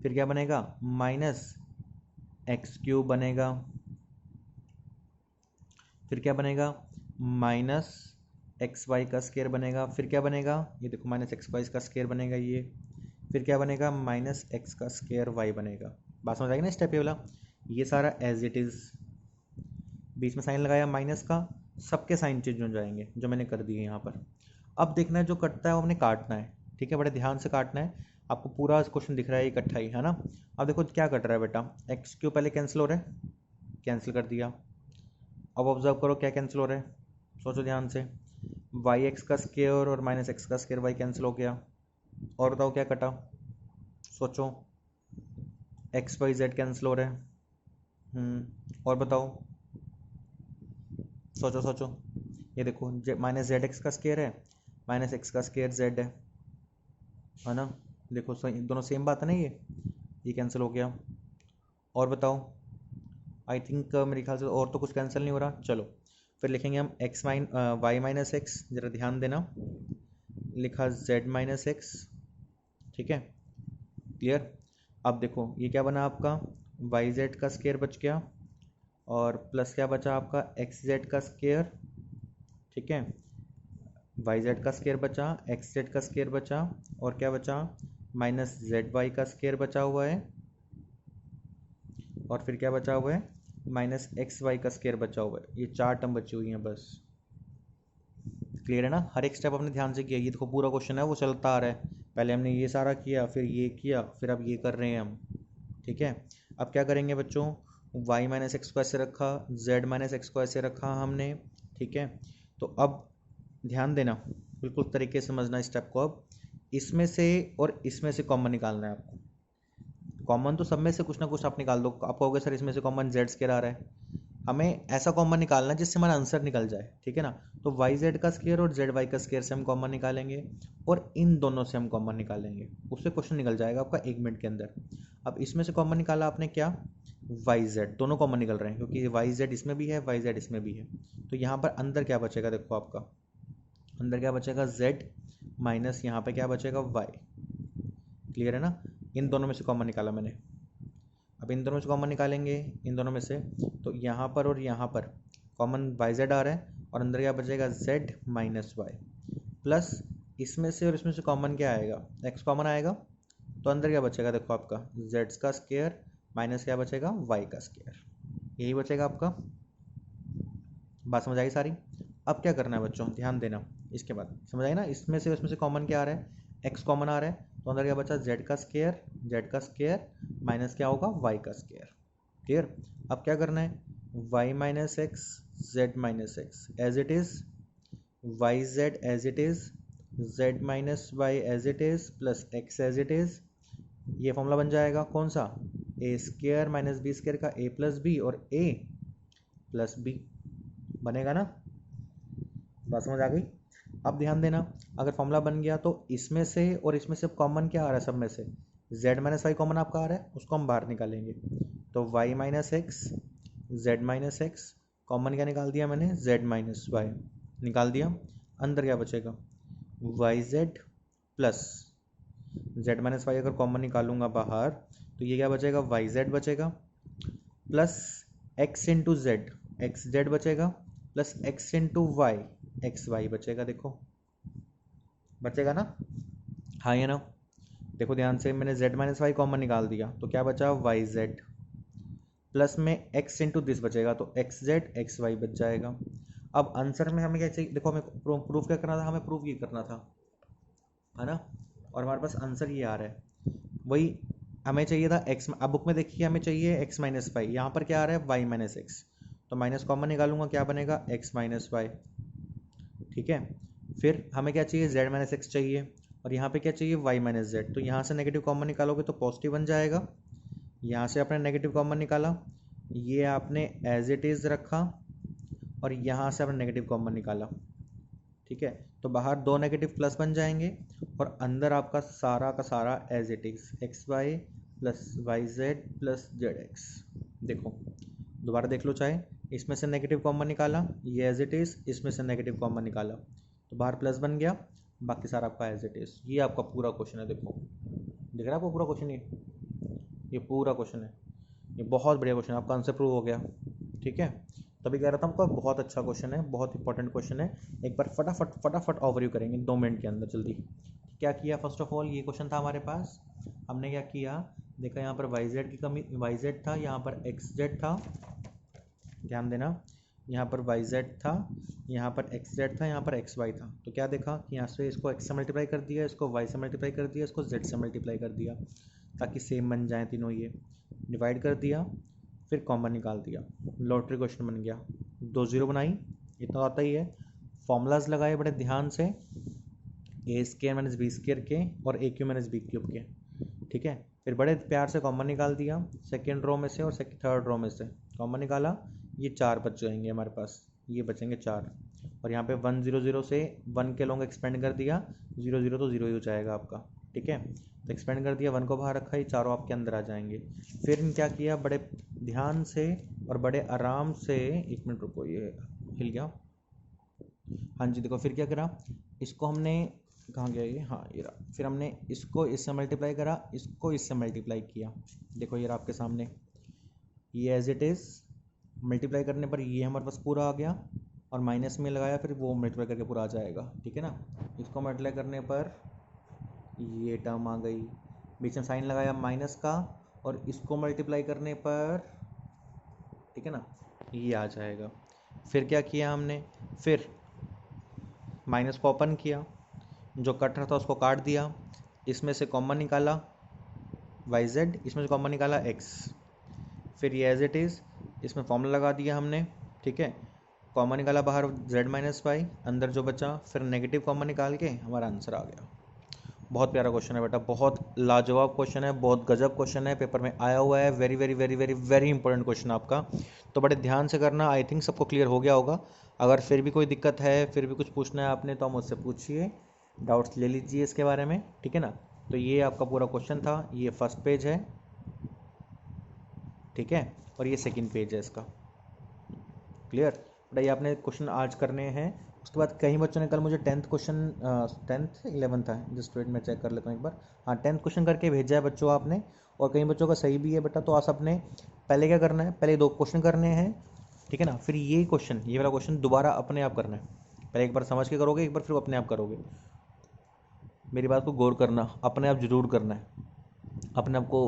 फिर क्या बनेगा माइनस एक्स क्यूब बनेगा, फिर क्या बनेगा, माइनस एक्स वाई का स्केयर बनेगा। फिर क्या बनेगा, ये देखो माइनस एक्स वाई का स्केयर बनेगा ये। फिर क्या बनेगा, माइनस एक्स का स्केयर वाई बनेगा। बात समझ आएगी ना स्टेप ये वाला। ये सारा एज इट इज़, बीच में साइन लगाया माइनस का, सबके साइन चेंज हो जाएंगे जो मैंने कर दिए यहाँ पर। अब देखना है जो कटता है वो हमने काटना है, ठीक है, बड़े ध्यान से काटना है। आपको पूरा क्वेश्चन दिख रहा है इकट्ठा ही, है ना। अब देखो क्या कट रहा है बेटा, एक्स क्यू पहले कैंसिल हो रहा है, कैंसिल कर दिया। अब ऑब्जर्व करो क्या कैंसिल हो रहा है, सोचो ध्यान से। वाई एक्स का स्केयर और माइनस एक्स का स्केयर वाई कैंसिल हो गया। और बताओ क्या कटा, सोचो। एक्स वाई जेड कैंसिल हो रहा है। और बताओ, सोचो सोचो। ये देखो माइनस जेड एक्स का स्केयर है, माइनस एक्स का स्केयर जेड है ना। देखो दोनों सेम बात है ना, ये कैंसिल हो गया। और बताओ, आई थिंक मेरे ख्याल से और तो कुछ कैंसिल नहीं हो रहा। चलो फिर लिखेंगे हम वाई माइनस एक्स, ज़रा ध्यान देना, लिखा जेड माइनस एक्स, ठीक है, क्लियर। अब देखो ये क्या बना आपका, वाई जेड का स्केयर बच गया, और प्लस क्या बचा आपका, एक्स जेड का स्केयर, ठीक है, वाई जेड का स्केयर बचा, एक्स जेड का स्केयर बचा, और क्या बचा, माइनस जेड वाई का स्केयर बचा हुआ है, और फिर क्या बचा हुआ है, माइनस एक्स वाई का स्केयर बचा हुआ है। ये 4 टर्म बची हुई हैं बस। क्लियर है ना, हर एक स्टेप हमने ध्यान से किया। ये देखो पूरा क्वेश्चन है वो चलता आ रहा है, पहले हमने ये सारा किया, फिर ये किया, फिर अब ये कर रहे हैं हम, ठीक है। अब क्या करेंगे बच्चों, y माइनस एक्स को ऐसे रखा, z माइनस एक्स को ऐसे रखा हमने, ठीक है। तो अब ध्यान देना, बिल्कुल तरीके से समझना स्टेप को। अब इसमें से और इसमें से कॉमन निकालना है आपको। कॉमन तो सब में से कुछ ना कुछ आप निकाल दो। आप कहोगे सर इसमें से कॉमन जेड स्केयर आ रहा है, हमें ऐसा कॉमन निकालना है जिससे हमारा आंसर निकल जाए, ठीक है ना। तो वाई जेड का स्केयर और जेड वाई का स्केयर से हम कॉमन निकालेंगे, और इन दोनों से हम कॉमन निकालेंगे, उससे क्वेश्चन निकल जाएगा आपका 1 मिनट के अंदर। अब इसमें से कॉमन निकाला आपने क्या, वाई जेड, दोनों कॉमन निकल रहे हैं क्योंकि वाई जेड इसमें भी है, वाई जेड इसमें भी है। तो यहाँ पर अंदर क्या बचेगा, देखो आपका अंदर क्या बचेगा, जेड माइनस यहाँ पे क्या बचेगा, वाई। क्लियर है ना, इन दोनों में से कॉमन निकाला मैंने। अब इन दोनों में से कॉमन निकालेंगे, इन दोनों में से, तो यहाँ पर और यहाँ पर कॉमन वाई जेड आ रहा है, और अंदर क्या बचेगा, जेड माइनस वाई, प्लस इसमें से और इसमें से कॉमन क्या आएगा, एक्स कॉमन आएगा, तो अंदर क्या बचेगा, देखो आपका जेड का स्केयर माइनस क्या बचेगा, वाई का स्केयर, यही बचेगा आपका। बात समझ आई सारी। अब क्या करना है बच्चों, ध्यान देना, इसके बाद समझ आई ना, इसमें से उसमें से कॉमन क्या आ रहा है, एक्स कॉमन आ रहा है, तो अंदर क्या बचा, जेड का स्केयर माइनस क्या होगा, वाई का स्केयर। क्लियर। अब क्या करना है, Y minus X, Z minus X as it is, Y Z as it is, Z minus Y as it is, plus X as it is. ये फॉर्मूला बन जाएगा कौन सा, A square minus B square का ए प्लस बी और ए प्लस बी बनेगा ना। बात समझ आ गई। अब ध्यान देना, अगर फॉर्मूला बन गया तो इसमें से और इसमें से कॉमन क्या आ रहा है, सब में से z माइनस वाई कॉमन आपका आ रहा है, उसको हम बाहर निकालेंगे। तो y minus X, Z minus x, common क्या निकाल दिया मैंने, z माइनस वाई निकाल दिया। अंदर क्या बचेगा, y Z plus z minus y, अगर कॉमन निकालूंगा बाहर तो ये क्या बचेगा, वाई जेड बचेगा, plus x into z, x z बचेगा, plus x into y, x y बचेगा। देखो बचेगा ना, हाँ या ना। देखो ध्यान से, मैंने z माइनस वाई कॉमन निकाल दिया तो क्या बचा, वाई जेड, प्लस में x इंटू दिस बचेगा तो एक्स जेड एक्स वाई बच जाएगा। अब आंसर में हमें क्या चाहिए, देखो हमें प्रूफ क्या करना था, हमें प्रूफ ये करना था, है ना। और हमारे पास आंसर ये आ रहा है, वही हमें चाहिए था x। अब बुक में देखिए हमें चाहिए x माइनस वाई, यहाँ पर क्या आ रहा है, y माइनस एक्स, तो माइनस कॉमन निकालूंगा क्या बनेगा, x माइनस वाई, ठीक है। फिर हमें क्या चाहिए, z माइनस एक्स चाहिए, और यहाँ पे क्या चाहिए, y माइनस जेड। तो यहाँ से नेगेटिव कॉमन निकालोगे तो पॉजिटिव बन जाएगा। यहाँ से आपने नेगेटिव कॉमन निकाला, ये आपने एज इट इज़ रखा, और यहाँ से आपने नेगेटिव कॉमन निकाला, ठीक है। तो बाहर दो नेगेटिव प्लस बन जाएंगे, और अंदर आपका सारा का सारा as it is X Y plus Y Z plus Z X. देखो दोबारा देख लो, चाहे इसमें से नेगेटिव कॉमन निकाला, ये एज इट इज़, इसमें से नेगेटिव कॉमन निकाला तो बाहर प्लस बन गया, बाकी सारा आपका एज इट इज़। ये आपका पूरा क्वेश्चन है, देखो दिख रहा है आपको पूरा क्वेश्चन, ये पूरा क्वेश्चन है, ये बहुत बढ़िया क्वेश्चन है, आपका आंसर प्रूव हो गया, ठीक है। तभी कह रहा था आपको बहुत अच्छा क्वेश्चन है, बहुत इंपॉर्टेंट क्वेश्चन है। एक बार फटाफट ओवरव्यू करेंगे 2 मिनट के अंदर जल्दी। क्या किया, फर्स्ट ऑफ ऑल ये क्वेश्चन था हमारे पास, हमने क्या किया, देखा यहाँ पर वाई जेड की कमी, वाई जेड था, यहाँ पर एक्स जेड था, ध्यान देना, यहाँ पर वाई जेड था, यहाँ पर एक्स जेड था, यहाँ पर एक्स वाई था। तो क्या देखा कि यहाँ से इसको एक्स से मल्टीप्लाई कर दिया, इसको वाई से मल्टीप्लाई कर दिया, इसको जेड से मल्टीप्लाई कर दिया ताकि सेम बन जाए तीनों, ये डिवाइड कर दिया, फिर कॉमन निकाल दिया, लॉटरी क्वेश्चन बन गया। 2 0 बनाई, इतना आता ही है। फॉर्मूलाज लगाए बड़े ध्यान से, ए स्क्वायर माइनस बी स्क्वायर के और ए क्यू माइनस बी क्यूब के, ठीक है। फिर बड़े प्यार से कॉमन निकाल दिया, सेकेंड रो में से और थर्ड रो में से कॉमन निकाला, ये 4 बच जाएंगे हमारे पास, ये बचेंगे 4। और यहाँ पे 1 0 0 से 1 के लॉन्ग एक्सपेंड कर दिया, 0 0 तो 0 ही हो जाएगा आपका, ठीक है। तो एक्सपेंड कर दिया, 1 को बाहर रखा, ये चारों आपके अंदर आ जाएंगे। फिर क्या किया, बड़े ध्यान से और बड़े आराम से, 1 मिनट रुको, ये हिल गया, हाँ जी देखो, फिर क्या करा, इसको हमने, कहाँ गया ये, हाँ ये रहा, फिर हमने इसको इससे मल्टीप्लाई करा, इसको इससे मल्टीप्लाई किया, देखो ये रहा आपके सामने, ये एज इट इज़ मल्टीप्लाई करने पर ये हमारे पास पूरा आ गया, और माइनस में लगाया फिर वो मल्टीप्लाई करके पूरा आ जाएगा, ठीक है ना। इसको मल्टीप्लाई करने पर ये टर्म आ गई, बीच में साइन लगाया माइनस का, और इसको मल्टीप्लाई करने पर, ठीक है ना, ये आ जाएगा। फिर क्या किया हमने, फिर माइनस को ओपन किया, जो कट रहा था उसको काट दिया, इसमें से कॉमन निकाला वाई जेड, इसमें से कॉमन निकाला एक्स, फिर ये एज इट इज़ इसमें फॉर्मूला लगा दिया हमने, ठीक है। कॉमन निकाला बाहर जेड माइनस वाई, अंदर जो बचा, फिर नेगेटिव कॉमन निकाल के हमारा आंसर आ गया। बहुत प्यारा क्वेश्चन है बेटा, बहुत लाजवाब क्वेश्चन है, बहुत गजब क्वेश्चन है, पेपर में आया हुआ है, very very very very very important question आपका। तो बड़े ध्यान से करना, आई थिंक सबको क्लियर हो गया होगा। अगर फिर भी कोई दिक्कत है, फिर भी कुछ पूछना है आपने, तो आप मुझसे पूछिए, डाउट्स ले लीजिए इसके बारे में, ठीक है ना। तो ये आपका पूरा क्वेश्चन था, ये फर्स्ट पेज है, ठीक है, और ये सेकंड पेज है इसका, क्लियर बेटा। ये आपने क्वेश्चन आज करने हैं। उसके बाद कई बच्चों ने कल मुझे 10th क्वेश्चन, 10th 11th है, जस्ट वेट मैं चेक कर लेता हूँ एक बार, हाँ 10th क्वेश्चन करके भेजा है बच्चों आपने, और कई बच्चों का सही भी है बेटा। तो आज आपने पहले क्या करना है, पहले 2 क्वेश्चन करने हैं, ठीक है ना, फिर ये क्वेश्चन, ये वाला क्वेश्चन दोबारा अपने आप करना है। पहले एक बार समझ के करोगे, एक बार फिर अपने आप करोगे, मेरी बात को गौर करना, अपने आप जरूर करना है, अपने आप को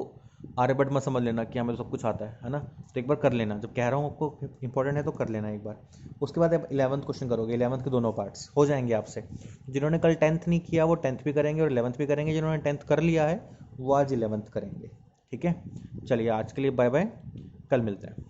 आर्यभट्ट मत समझ लेना कि हमें तो सब कुछ आता है ना। तो एक बार कर लेना, जब कह रहा हूँ आपको इंपॉर्टेंट है तो कर लेना एक बार। उसके बाद आप 11th क्वेश्चन करोगे, 11th के दोनों पार्ट्स हो जाएंगे आपसे। जिन्होंने कल 10th नहीं किया वो 10th भी करेंगे और 11th भी करेंगे, जिन्होंने 10th कर लिया है वो आज 11th करेंगे, ठीक है। चलिए आज के लिए बाय बाय, कल मिलते हैं।